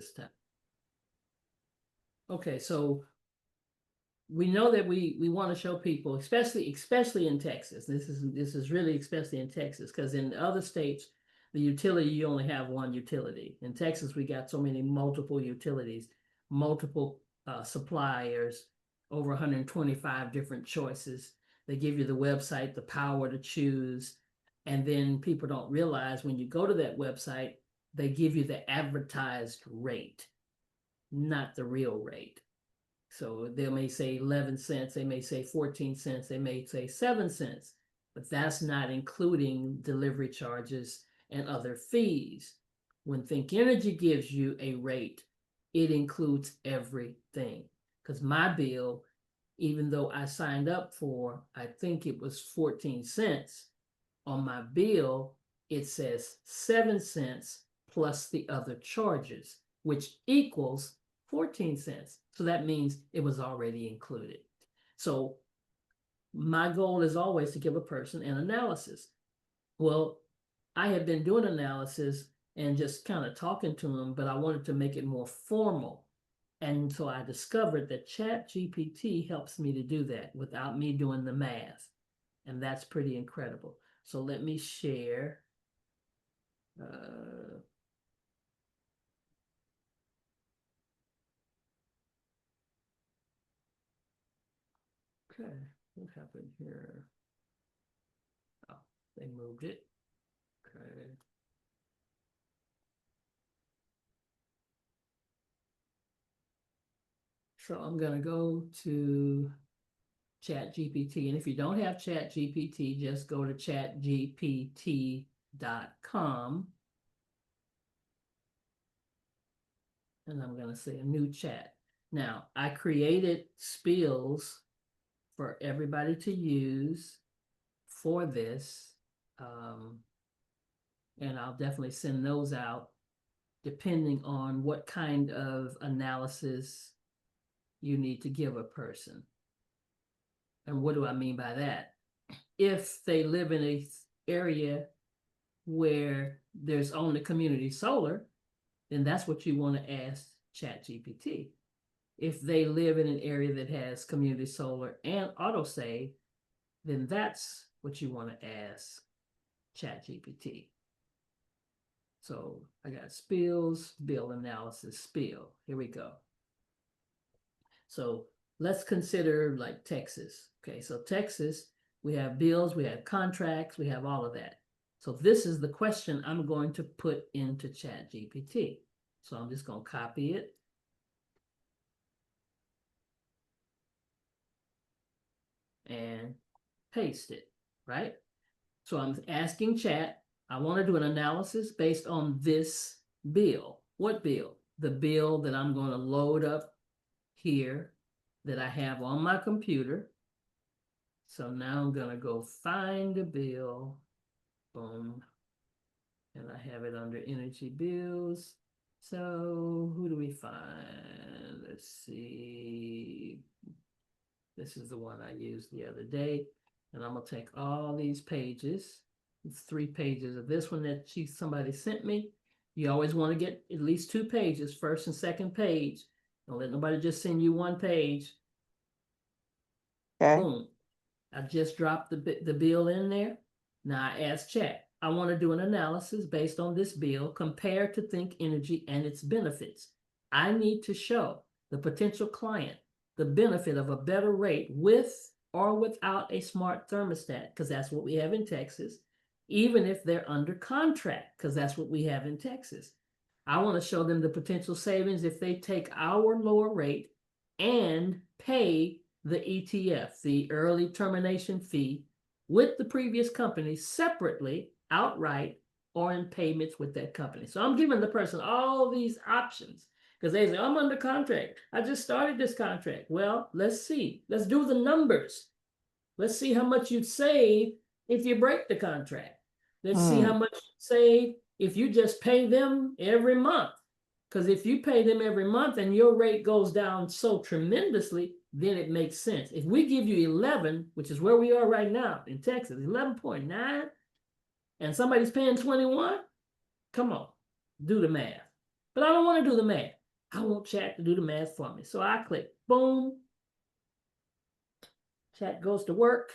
this time. Okay, so we know that we want to show people, especially in Texas. This is really especially in Texas, because in other states, the utility, you only have one utility. In Texas, we got so many multiple utilities, multiple suppliers, over 125 different choices. They give you the website, the power to choose, and then people don't realize when you go to that website, they give you the advertised rate, not the real rate. So they may say 11 cents, they may say 14 cents, they may say 7 cents, but that's not including delivery charges and other fees. When Think Energy gives you a rate, it includes everything. Because my bill, even though I signed up for, I think it was 14 cents, on my bill, it says 7 cents plus the other charges, which equals 14 cents. So that means it was already included. So my goal is always to give a person an analysis. Well, I had been doing analysis and just kind of talking to them, but I wanted to make it more formal. And so I discovered that ChatGPT helps me to do that without me doing the math. And that's pretty incredible. So let me share. Okay, what happened here? Oh, they moved it. Okay. So I'm going to go to ChatGPT. And if you don't have ChatGPT, just go to chatgpt.com. And I'm going to say a new chat. Now, I created spills for everybody to use for this. And I'll definitely send those out depending on what kind of analysis you need to give a person. And what do I mean by that? If they live in an area where there's only community solar, then that's what you want to ask ChatGPT. If they live in an area that has community solar and autosave, then that's what you want to ask ChatGPT. So I got spills, bill analysis, spill. Here we go. So let's consider like Texas. Okay, so Texas, we have bills, we have contracts, we have all of that. So this is the question I'm going to put into ChatGPT. So I'm just going to copy it. And paste it, right? So I'm asking Chat, I want to do an analysis based on this bill. What bill? The bill that I'm going to load up here that I have on my computer. So now I'm going to go find the bill. Boom. And I have it under energy bills. So who do we find? Let's see. This is the one I used the other day. And I'm going to take all these pages. It's 3 pages of this one that somebody sent me. You always want to get at least 2 pages, first and second page. Don't let nobody just send you 1 page. Okay. Boom. I just dropped the bill in there. Now I asked Chat, I want to do an analysis based on this bill compared to Think Energy and its benefits. I need to show the potential client the benefit of a better rate with or without a smart thermostat, because that's what we have in Texas, even if they're under contract, because that's what we have in Texas. I want to show them the potential savings if they take our lower rate and pay the ETF, the early termination fee, with the previous company separately, outright, or in payments with that company. So I'm giving the person all these options because they say, I'm under contract. I just started this contract. Well, let's see. Let's do the numbers. Let's see how much you'd save if you break the contract. Let's see how much you'd save if you just pay them every month. Because if you pay them every month and your rate goes down so tremendously, then it makes sense. If we give you 11, which is where we are right now in Texas, 11.9, and somebody's paying 21, come on, do the math. But I don't want to do the math. I want chat to do the math for me. So I click, boom. Chat goes to work.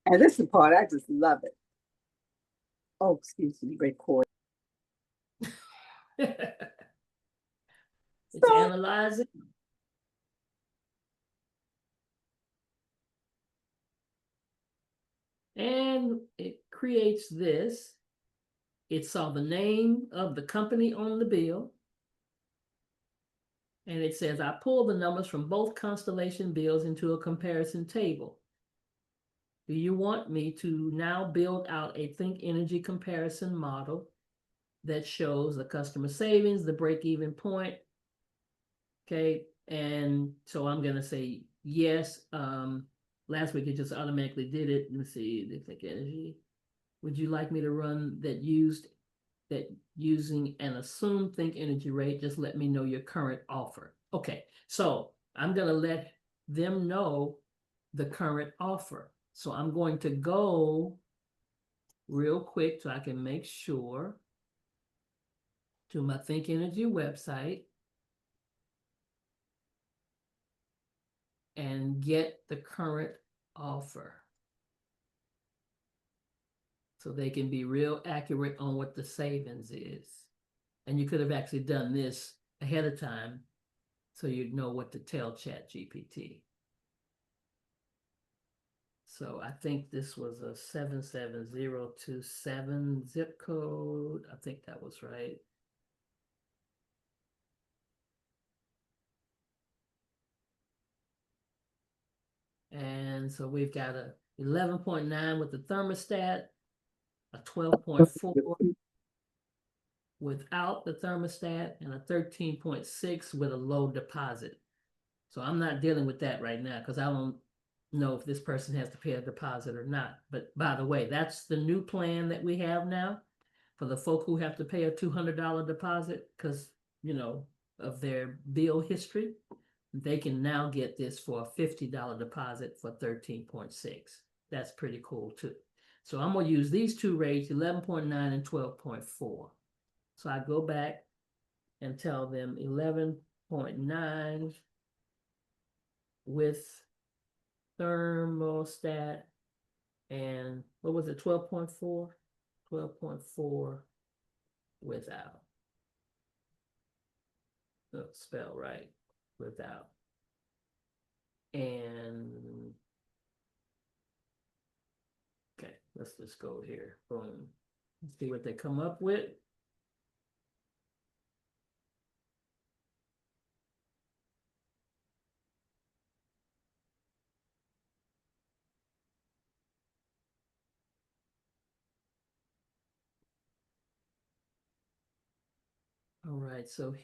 And this is the part I just love it. Oh, excuse me, record. It's So analyzing. And it creates this. It saw the name of the company on the bill. And it says, I pulled the numbers from both Constellation bills into a comparison table. Do you want me to now build out a Think Energy comparison model that shows the customer savings, the break-even point? Okay, and so I'm gonna say yes. Last week it just automatically did it. Let me see, the Think Energy. Would you like me to run that using an assumed Think Energy rate? Just let me know your current offer. Okay, so I'm gonna let them know the current offer. So I'm going to go real quick so I can make sure to my Think Energy website and get the current offer so they can be real accurate on what the savings is. And you could have actually done this ahead of time so you'd know what to tell ChatGPT. So I think this was a 77027 zip code. I think that was right. And so we've got a 11.9 with the thermostat, a 12.4 without the thermostat, and a 13.6 with a low deposit. So I'm not dealing with that right now because I don't know if this person has to pay a deposit or not. But by the way, that's the new plan that we have now for the folk who have to pay a $200 deposit because, you know, of their bill history. They can now get this for a $50 deposit for 13.6. That's pretty cool too. So I'm going to use these two rates, 11.9 and 12.4. So I go back and tell them 11.9 with thermostat and what was it, 12.4? 12.4 without. Oh, spell right, without. And okay, let's just go here. Boom. Let's see what they come up with. All right, so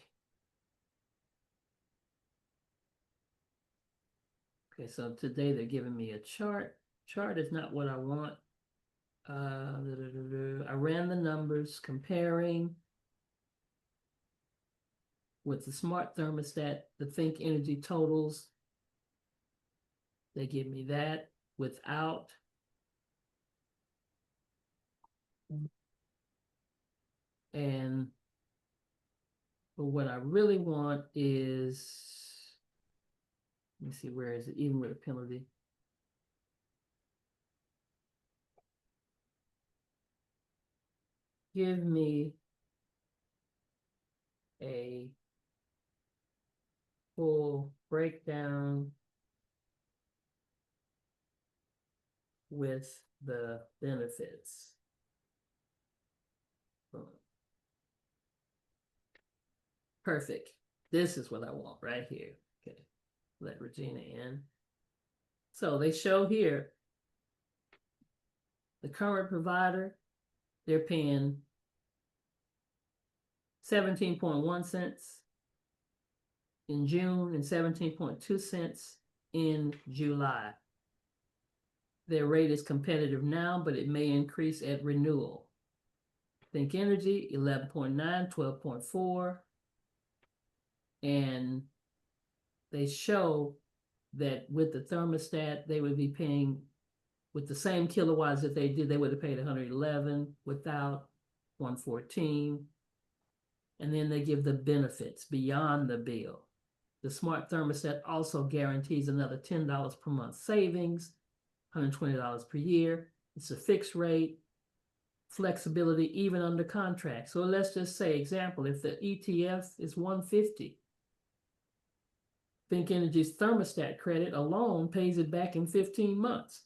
okay, so today they're giving me a chart. Chart is not what I want. I ran the numbers comparing with the smart thermostat, the Think Energy totals. They give me that without. And but what I really want is, let me see, where is it? Even with a penalty. Give me a full breakdown with the benefits. Perfect. This is what I want right here. Okay, let Regina in. So they show here the current provider, they're paying 17.1 cents in June and 17.2 cents in July. Their rate is competitive now, but it may increase at renewal. Think Energy, 11.9, 12.4. And they show that with the thermostat, they would be paying, with the same kilowatts that they did, they would have paid 111, without 114. and then they give the benefits beyond the bill. The smart thermostat also guarantees another $10 per month savings, $120 per year. It's a fixed rate, flexibility even under contract. So let's just say, example, if the ETF is 150, Think Energy's thermostat credit alone pays it back in 15 months.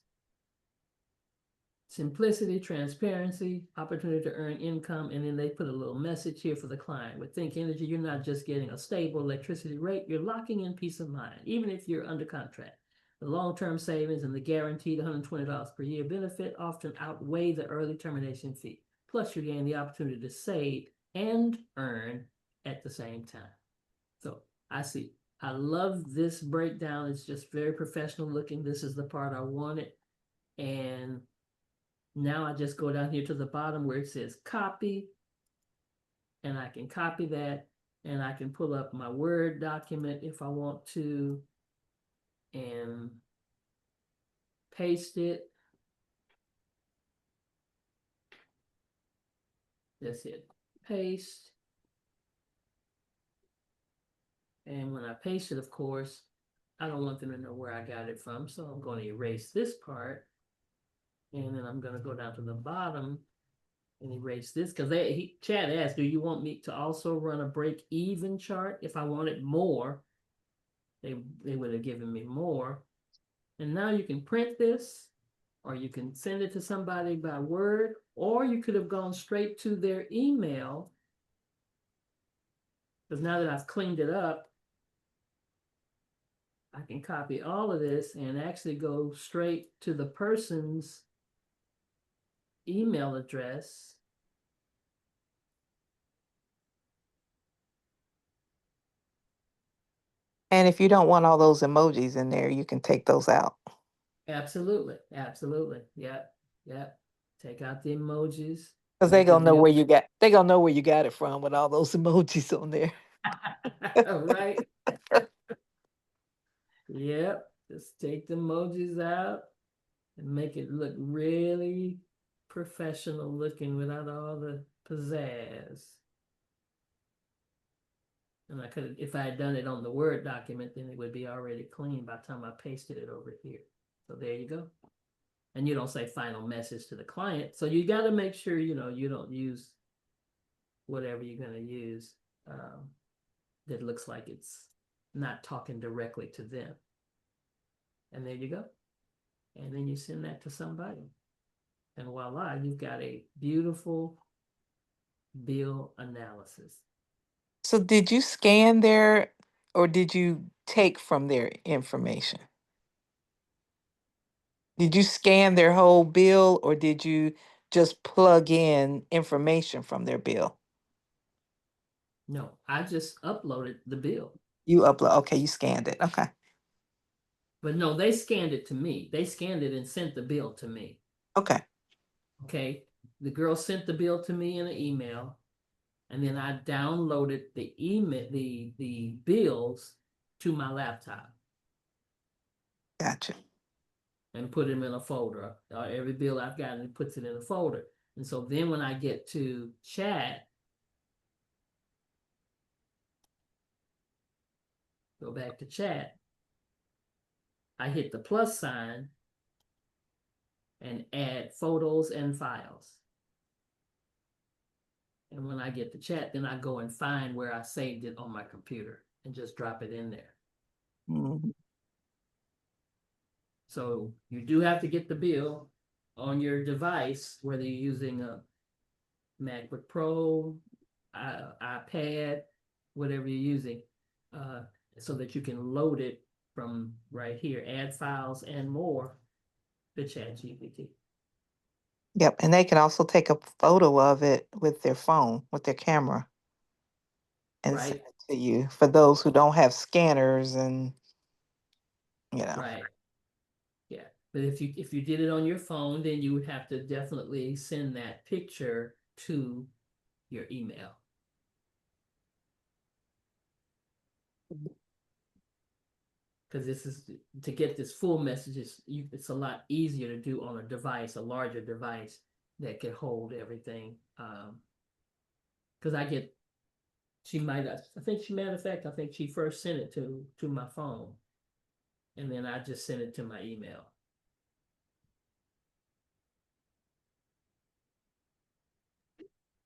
Simplicity, transparency, opportunity to earn income, and then they put a little message here for the client. With Think Energy, you're not just getting a stable electricity rate, you're locking in peace of mind, even if you're under contract. The long-term savings and the guaranteed $120 per year benefit often outweigh the early termination fee. Plus, you gain the opportunity to save and earn at the same time. So I love this breakdown. It's just very professional looking. This is the part I wanted. And now I just go down here to the bottom where it says copy, and I can copy that, and I can pull up my Word document if I want to, and paste it. That's it, paste. And when I paste it, of course, I don't want them to know where I got it from, so I'm going to erase this part. And then I'm going to go down to the bottom and erase this, because Chad asked, do you want me to also run a break-even chart? If I wanted more, they would have given me more. And now you can print this, or you can send it to somebody by Word, or you could have gone straight to their email. Because now that I've cleaned it up, I can copy all of this and actually go straight to the person's email address. And if you don't want all those emojis in there, you can take those out. Absolutely, absolutely. Yep, yep. Take out the emojis. Because they're gonna know where you got it from with all those emojis on there. Right. Yep. Just take the emojis out and make it look really professional looking without all the pizzazz. And I could, if I had done it on the Word document, then it would be already clean by the time I pasted it over here. So there you go. And you don't say final message to the client. So you got to make sure, you don't use whatever you're going to use that looks like it's not talking directly to them. And there you go. And then you send that to somebody. And voila, you've got a beautiful bill analysis. So did you scan their, or did you take from their information? Did you scan their whole bill, or did you just plug in information from their bill? No, I just uploaded the bill. You upload, okay, you scanned it, okay. But no, they scanned it to me. They scanned it and sent the bill to me. Okay. Okay. The girl sent the bill to me in an email. And then I downloaded the email, the bills to my laptop. Gotcha. And put them in a folder. Every bill I've gotten, it puts it in a folder. And so then when I get to chat, go back to chat, I hit the plus sign and add photos and files. And when I get to chat, then I go and find where I saved it on my computer and just drop it in there. Mhm. So you do have to get the bill on your device, whether you're using a MacBook Pro, iPad, whatever you're using, so that you can load it from right here, add files and more, to ChatGPT. Yep, and they can also take a photo of it with their phone, with their camera, and send Right, it to you for those who don't have scanners and, right. Yeah, but if you did it on your phone, then you would have to definitely send that picture to your email. Because this is to get this full message, it's a lot easier to do on a device, a larger device that can hold everything. Because I get She might, I think she, matter of fact, I think she first sent it to my phone. And then I just sent it to my email.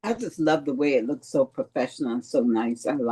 I just love the way it looks so professional and so nice. I like